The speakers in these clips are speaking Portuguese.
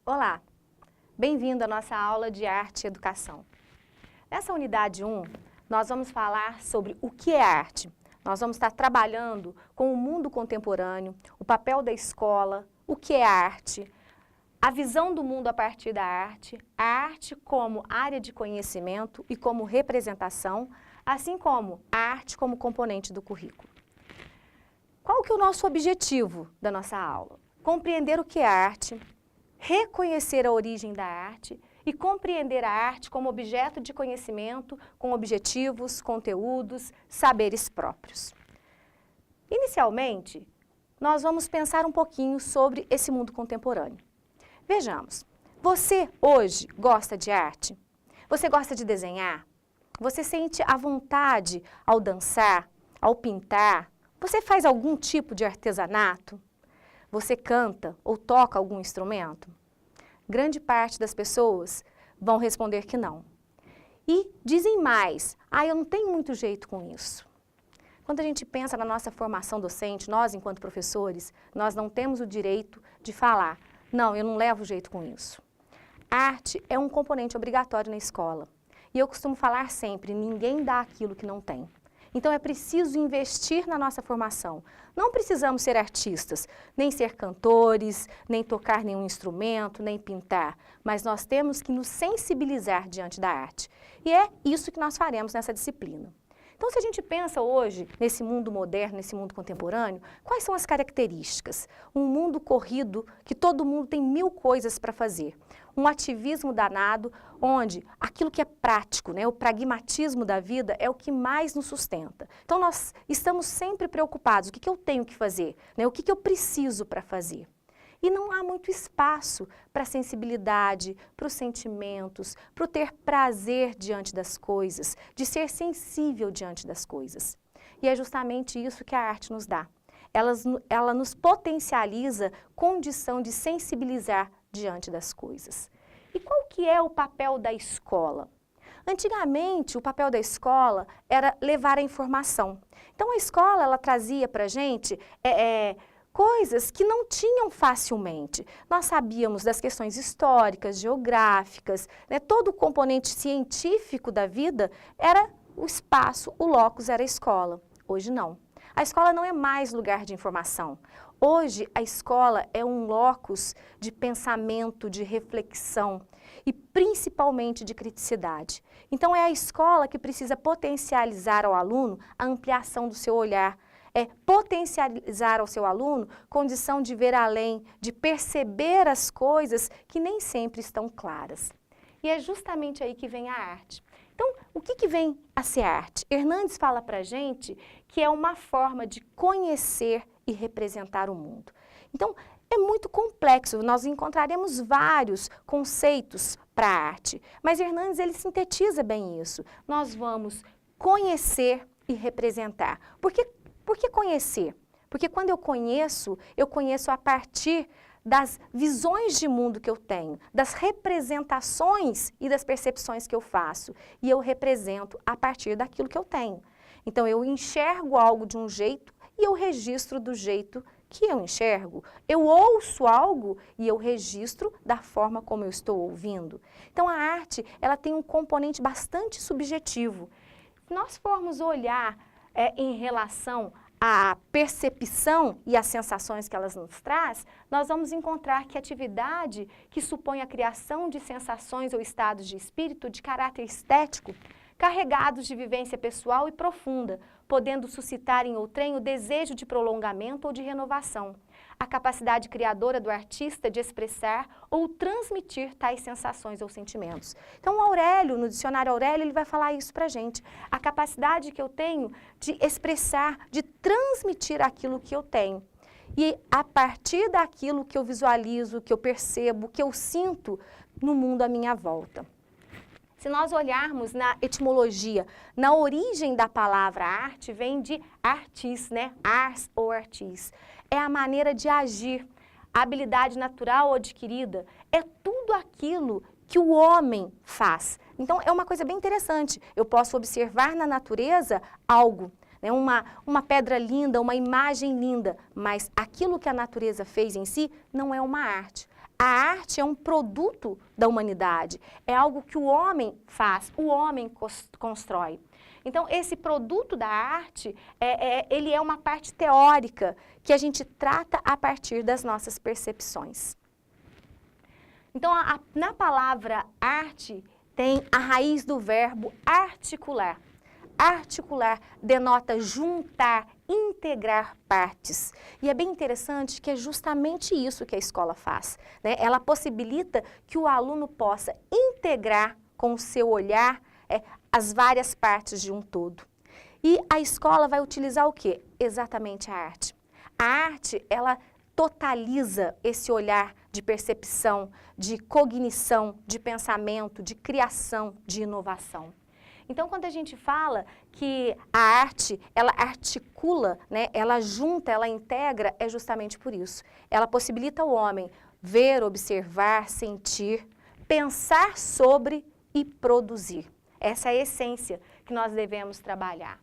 Olá, bem-vindo à nossa aula de Arte e Educação. Nessa unidade 1, nós vamos falar sobre o que é arte. Nós vamos estar trabalhando com o mundo contemporâneo, o papel da escola, o que é arte, a visão do mundo a partir da arte, a arte como área de conhecimento e como representação, assim como a arte como componente do currículo. Qual que é o nosso objetivo da nossa aula? Compreender o que é arte, reconhecer a origem da arte e compreender a arte como objeto de conhecimento, com objetivos, conteúdos, saberes próprios. Inicialmente, nós vamos pensar um pouquinho sobre esse mundo contemporâneo. Vejamos, você hoje gosta de arte? Você gosta de desenhar? Você sente a vontade ao dançar, ao pintar? Você faz algum tipo de artesanato? Você canta ou toca algum instrumento? Grande parte das pessoas vão responder que não. E dizem mais, eu não tenho muito jeito com isso. Quando a gente pensa na nossa formação docente, nós, enquanto professores, nós não temos o direito de falar, não, eu não levo jeito com isso. Arte é um componente obrigatório na escola. E eu costumo falar sempre, ninguém dá aquilo que não tem. Então é preciso investir na nossa formação. Não precisamos ser artistas, nem ser cantores, nem tocar nenhum instrumento, nem pintar, mas nós temos que nos sensibilizar diante da arte. E é isso que nós faremos nessa disciplina. Então, se a gente pensa hoje nesse mundo moderno, nesse mundo contemporâneo, quais são as características? Um mundo corrido, que todo mundo tem mil coisas para fazer. Um ativismo danado, onde aquilo que é prático, né, o pragmatismo da vida é o que mais nos sustenta. Então, nós estamos sempre preocupados, o que eu tenho que fazer, né, o que eu preciso para fazer. E não há muito espaço para a sensibilidade, para os sentimentos, para o ter prazer diante das coisas, de ser sensível diante das coisas. E é justamente isso que a arte nos dá. Ela nos potencializa condição de sensibilizar diante das coisas. E qual que é o papel da escola? Antigamente, o papel da escola era levar a informação. Então, a escola ela trazia para a gente coisas que não tinham facilmente. Nós sabíamos das questões históricas, geográficas, né? Todo o componente científico da vida era o espaço, o locus era a escola. Hoje não. A escola não é mais lugar de informação. Hoje a escola é um locus de pensamento, de reflexão e principalmente de criticidade. Então é a escola que precisa potencializar ao aluno a ampliação do seu olhar, potencializar ao seu aluno condição de ver além, de perceber as coisas que nem sempre estão claras. E é justamente aí que vem a arte. Então, o que vem a ser arte? Hernandes fala para a gente que é uma forma de conhecer e representar o mundo. Então, é muito complexo, nós encontraremos vários conceitos para a arte, mas Hernandes ele sintetiza bem isso. Nós vamos conhecer e representar. Por que conhecer? Porque quando eu conheço a partir das visões de mundo que eu tenho, das representações e das percepções que eu faço. E eu represento a partir daquilo que eu tenho. Então, eu enxergo algo de um jeito e eu registro do jeito que eu enxergo. Eu ouço algo e eu registro da forma como eu estou ouvindo. Então, a arte, ela tem um componente bastante subjetivo. Se nós formos olhar em relação à percepção e às sensações que elas nos traz, nós vamos encontrar que atividade que supõe a criação de sensações ou estados de espírito de caráter estético, carregados de vivência pessoal e profunda, podendo suscitar em outrem o desejo de prolongamento ou de renovação, a capacidade criadora do artista de expressar ou transmitir tais sensações ou sentimentos. Então, o Aurélio, no dicionário Aurélio, ele vai falar isso pra gente. A capacidade que eu tenho de expressar, de transmitir aquilo que eu tenho. E a partir daquilo que eu visualizo, que eu percebo, que eu sinto no mundo à minha volta. Se nós olharmos na etimologia, na origem da palavra arte, vem de artis, né? Ars ou artis. É a maneira de agir, a habilidade natural ou adquirida. É tudo aquilo que o homem faz. Então, é uma coisa bem interessante. Eu posso observar na natureza algo, né, uma pedra linda, uma imagem linda, mas aquilo que a natureza fez em si não é uma arte. A arte é um produto da humanidade, é algo que o homem faz, o homem constrói. Então, esse produto da arte, ele é uma parte teórica que a gente trata a partir das nossas percepções. Então, na palavra arte, tem a raiz do verbo articular. Articular denota juntar, integrar partes. E é bem interessante que é justamente isso que a escola faz, né? Ela possibilita que o aluno possa integrar com o seu olhar as várias partes de um todo. E a escola vai utilizar o quê? Exatamente a arte. A arte, ela totaliza esse olhar de percepção, de cognição, de pensamento, de criação, de inovação. Então, quando a gente fala que a arte, ela articula, né, ela junta, ela integra, é justamente por isso. Ela possibilita o homem ver, observar, sentir, pensar sobre e produzir. Essa é a essência que nós devemos trabalhar.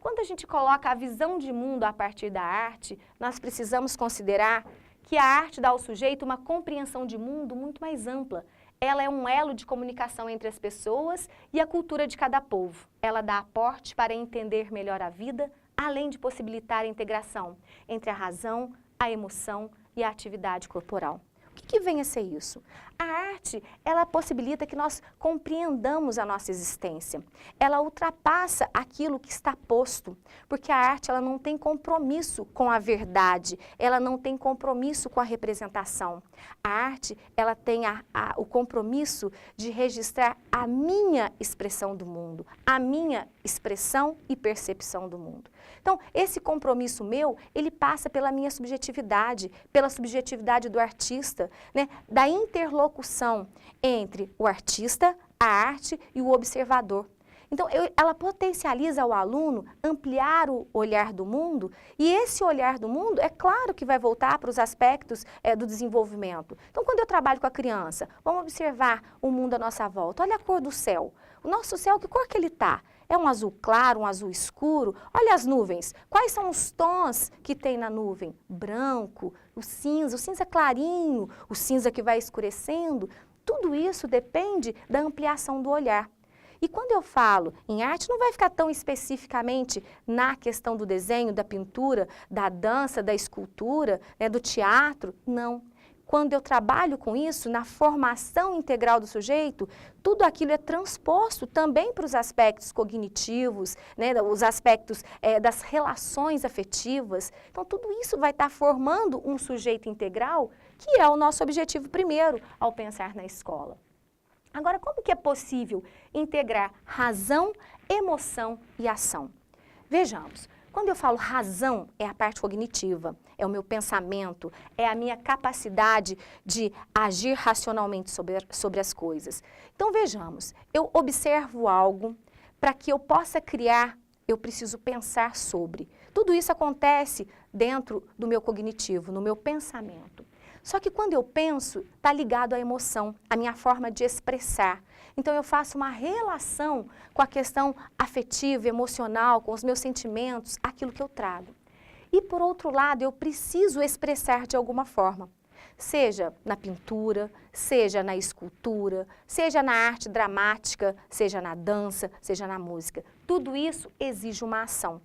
Quando a gente coloca a visão de mundo a partir da arte, nós precisamos considerar que a arte dá ao sujeito uma compreensão de mundo muito mais ampla. Ela é um elo de comunicação entre as pessoas e a cultura de cada povo. Ela dá aporte para entender melhor a vida, além de possibilitar a integração entre a razão, a emoção e a atividade corporal. O que vem a ser isso? A arte, ela possibilita que nós compreendamos a nossa existência. Ela ultrapassa aquilo que está posto, porque a arte, ela não tem compromisso com a verdade, ela não tem compromisso com a representação. A arte, ela tem o compromisso de registrar a minha expressão do mundo, a minha expressão e percepção do mundo. Então, esse compromisso meu, ele passa pela minha subjetividade, pela subjetividade do artista, né, da interlocução entre o artista, a arte e o observador. Então, ela potencializa ao aluno ampliar o olhar do mundo, e esse olhar do mundo, é claro que vai voltar para os aspectos do desenvolvimento. Então, quando eu trabalho com a criança, vamos observar o mundo à nossa volta. Olha a cor do céu. O nosso céu, que cor que ele está? É um azul claro, um azul escuro? Olha as nuvens. Quais são os tons que tem na nuvem? Branco, o cinza clarinho, o cinza que vai escurecendo. Tudo isso depende da ampliação do olhar. E quando eu falo em arte, não vai ficar tão especificamente na questão do desenho, da pintura, da dança, da escultura, né, do teatro, não. Quando eu trabalho com isso, na formação integral do sujeito, tudo aquilo é transposto também para os aspectos cognitivos, né, os aspectos das relações afetivas. Então, tudo isso vai estar formando um sujeito integral, que é o nosso objetivo primeiro ao pensar na escola. Agora, como que é possível integrar razão, emoção e ação? Vejamos. Quando eu falo razão, é a parte cognitiva, é o meu pensamento, é a minha capacidade de agir racionalmente sobre as coisas. Então, vejamos, eu observo algo, para que eu possa criar, eu preciso pensar sobre. Tudo isso acontece dentro do meu cognitivo, no meu pensamento. Só que quando eu penso, está ligado à emoção, à minha forma de expressar. Então, eu faço uma relação com a questão afetiva, emocional, com os meus sentimentos, aquilo que eu trago. E, por outro lado, eu preciso expressar de alguma forma. Seja na pintura, seja na escultura, seja na arte dramática, seja na dança, seja na música. Tudo isso exige uma ação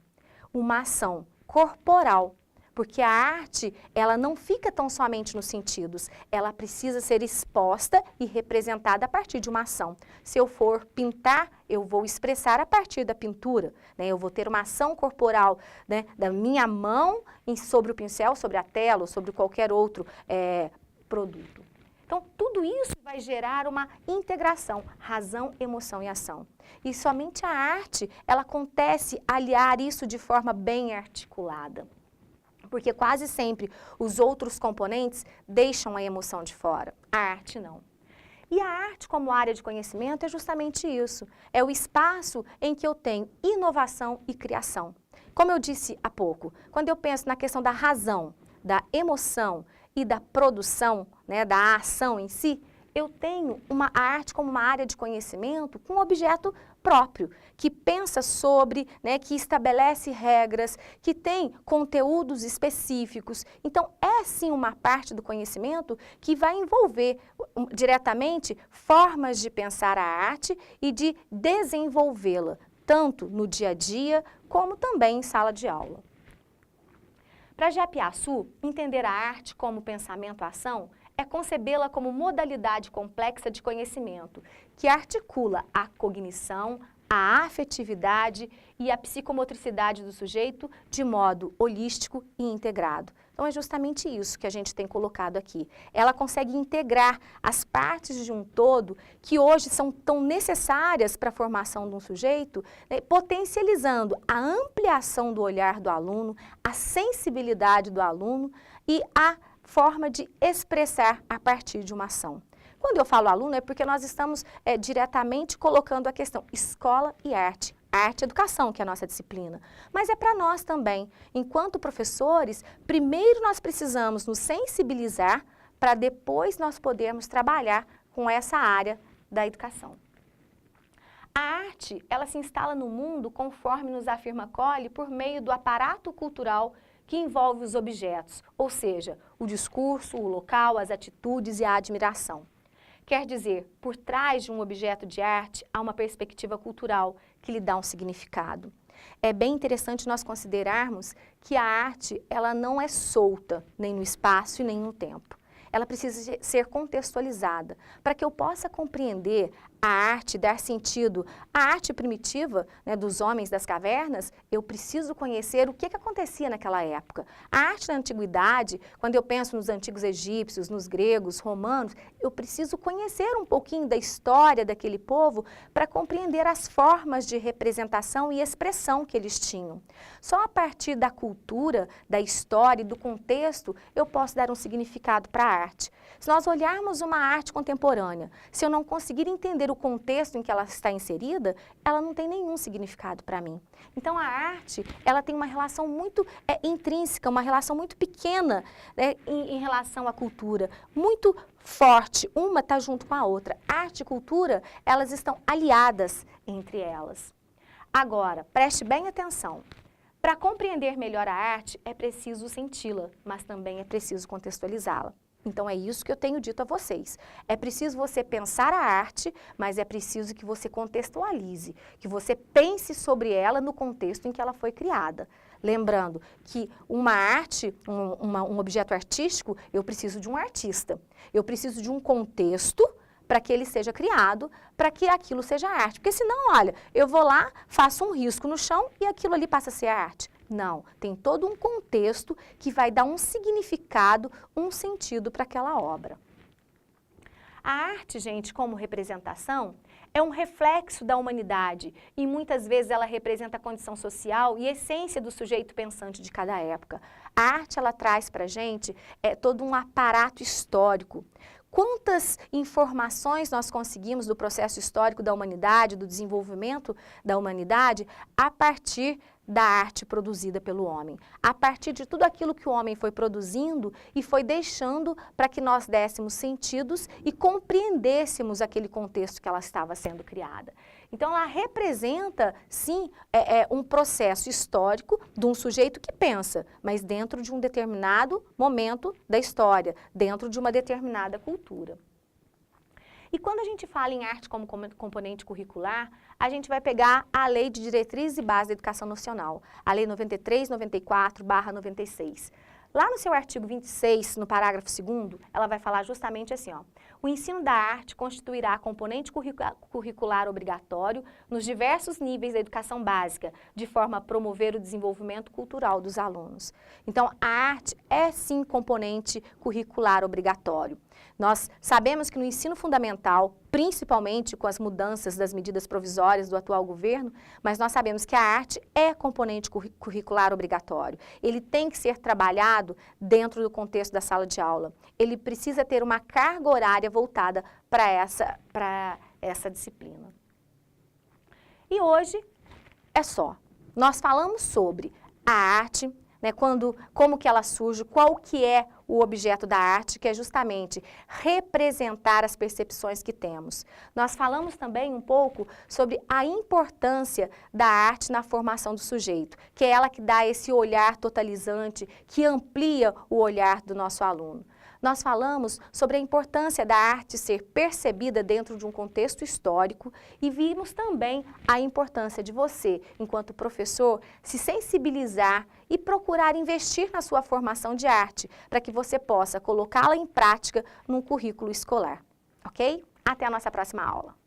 corporal. Porque a arte, ela não fica tão somente nos sentidos, ela precisa ser exposta e representada a partir de uma ação. Se eu for pintar, eu vou expressar a partir da pintura, né? Eu vou ter uma ação corporal, né, da minha mão sobre o pincel, sobre a tela ou sobre qualquer outro produto. Então, tudo isso vai gerar uma integração, razão, emoção e ação. E somente a arte, ela acontece aliar isso de forma bem articulada. Porque quase sempre os outros componentes deixam a emoção de fora, a arte não. E a arte como área de conhecimento é justamente isso, é o espaço em que eu tenho inovação e criação. Como eu disse há pouco, quando eu penso na questão da razão, da emoção e da produção, né, da ação em si, eu tenho a arte como uma área de conhecimento com um objeto próprio, que pensa sobre, né, que estabelece regras, que tem conteúdos específicos. Então, é sim uma parte do conhecimento que vai envolver diretamente formas de pensar a arte e de desenvolvê-la, tanto no dia a dia, como também em sala de aula. Para Jepiaçu, entender a arte como pensamento-ação é concebê-la como modalidade complexa de conhecimento, que articula a cognição, a afetividade e a psicomotricidade do sujeito de modo holístico e integrado. Então, é justamente isso que a gente tem colocado aqui. Ela consegue integrar as partes de um todo que hoje são tão necessárias para a formação de um sujeito, né, potencializando a ampliação do olhar do aluno, a sensibilidade do aluno e a forma de expressar a partir de uma ação. Quando eu falo aluno é porque nós estamos diretamente colocando a questão escola e arte. Arte e educação, que é a nossa disciplina. Mas é para nós também. Enquanto professores, primeiro nós precisamos nos sensibilizar para depois nós podermos trabalhar com essa área da educação. A arte, ela se instala no mundo, conforme nos afirma Colli, por meio do aparato cultural que envolve os objetos, ou seja, o discurso, o local, as atitudes e a admiração. Quer dizer, por trás de um objeto de arte há uma perspectiva cultural que lhe dá um significado. É bem interessante nós considerarmos que a arte, ela não é solta, nem no espaço e nem no tempo. Ela precisa ser contextualizada, para que eu possa compreender a arte, dar sentido à arte primitiva, né, dos homens das cavernas. Eu preciso conhecer o que acontecia naquela época. A arte da antiguidade, quando eu penso nos antigos egípcios, nos gregos, romanos, eu preciso conhecer um pouquinho da história daquele povo para compreender as formas de representação e expressão que eles tinham. Só a partir da cultura, da história e do contexto, eu posso dar um significado para a arte. Se nós olharmos uma arte contemporânea, se eu não conseguir entender o contexto em que ela está inserida, ela não tem nenhum significado para mim. Então, a arte, ela tem uma relação muito intrínseca, uma relação muito pequena, né, em relação à cultura, muito forte. Uma está junto com a outra. Arte e cultura, elas estão aliadas entre elas. Agora, preste bem atenção. Para compreender melhor a arte, é preciso senti-la, mas também é preciso contextualizá-la. Então, é isso que eu tenho dito a vocês. É preciso você pensar a arte, mas é preciso que você contextualize, que você pense sobre ela no contexto em que ela foi criada. Lembrando que uma arte, um objeto artístico, eu preciso de um artista. Eu preciso de um contexto para que ele seja criado, para que aquilo seja arte. Porque senão, olha, eu vou lá, faço um risco no chão e aquilo ali passa a ser arte. Não, tem todo um contexto que vai dar um significado, um sentido para aquela obra. A arte, gente, como representação, é um reflexo da humanidade e muitas vezes ela representa a condição social e essência do sujeito pensante de cada época. A arte, ela traz para a gente todo um aparato histórico. Quantas informações nós conseguimos do processo histórico da humanidade, do desenvolvimento da humanidade, a partir da arte produzida pelo homem, a partir de tudo aquilo que o homem foi produzindo e foi deixando para que nós dessemos sentidos e compreendêssemos aquele contexto que ela estava sendo criada. Então, ela representa, sim, um processo histórico de um sujeito que pensa, mas dentro de um determinado momento da história, dentro de uma determinada cultura. E quando a gente fala em arte como componente curricular, a gente vai pegar a Lei de Diretrizes e Bases da Educação Nacional, a Lei 93/94/96. Lá no seu artigo 26, no parágrafo 2º, ela vai falar justamente assim, ó: o ensino da arte constituirá componente curricular obrigatório nos diversos níveis da educação básica, de forma a promover o desenvolvimento cultural dos alunos. Então, a arte é sim componente curricular obrigatório. Nós sabemos que no ensino fundamental, principalmente com as mudanças das medidas provisórias do atual governo, mas nós sabemos que a arte é componente curricular obrigatório. Ele tem que ser trabalhado dentro do contexto da sala de aula. Ele precisa ter uma carga horária voltada para essa disciplina. E hoje é só. Nós falamos sobre a arte, né, como que ela surge, qual que é o objeto da arte, que é justamente representar as percepções que temos. Nós falamos também um pouco sobre a importância da arte na formação do sujeito, que é ela que dá esse olhar totalizante, que amplia o olhar do nosso aluno. Nós falamos sobre a importância da arte ser percebida dentro de um contexto histórico e vimos também a importância de você, enquanto professor, se sensibilizar e procurar investir na sua formação de arte, para que você possa colocá-la em prática num currículo escolar, ok? Até a nossa próxima aula.